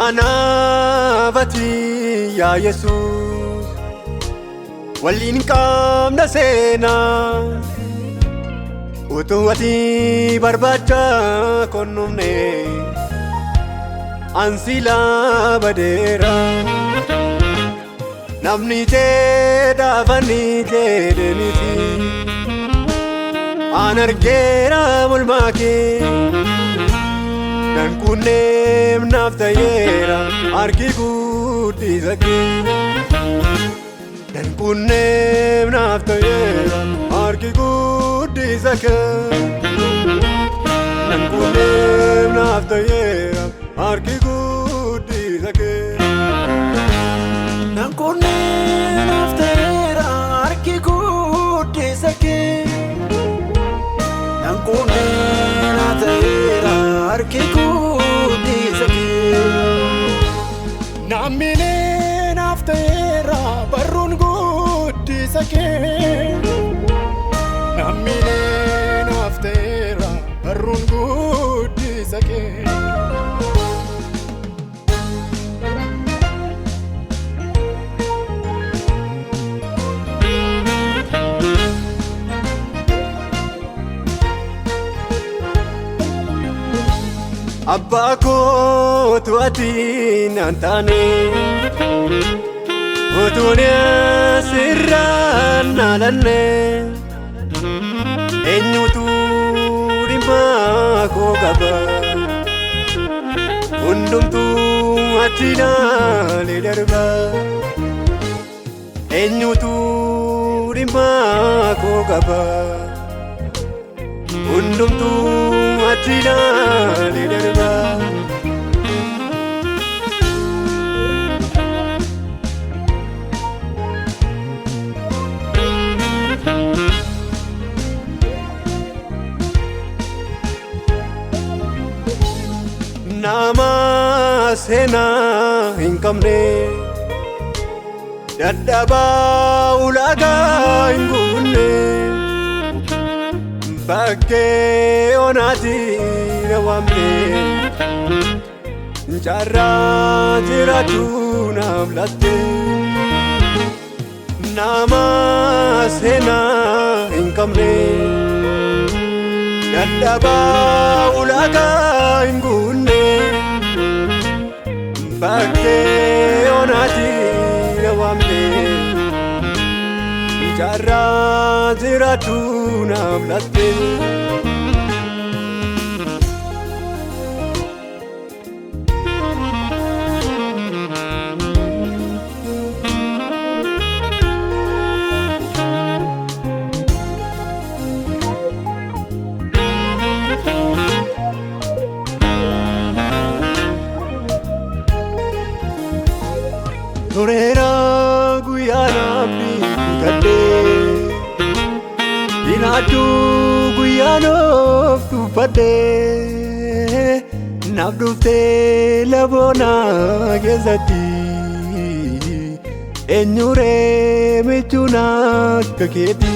Anavati ya Yesus Walin kamna sena Utuwati barbacha konumne Ansila badera Namni jeda vani jedeniti Anargera mulmake Dan kunem naftayera arki gudi zake Dan kunem naftayera arki gudi zake Dan kunem naftayera arki gudi zake Dan kunem naftayera arki gudi zake Dan kunem naftayera arki gudi zake Namine naftayera barun gudi zake Namine naftayera barun gudi zake Abba ko tuati nantane Utunya sirran nalanne Enyutu rimba ko gaba Undumtu achina lidarba Enyutu rimba ko gaba Undumtu achina lidarba Nama sena hinkamne Dadaba ulaga ingunne Bakke onati rawamne Jarra jiratu namlatte Nama sena hinkamne Dadaba ulaga ingunne Bakke onati rawamne Jarra jiratu namlatte Torera guyana bigade Dinatu guyano tupade Nabdufte labona gezati Enyure mechuna kaketi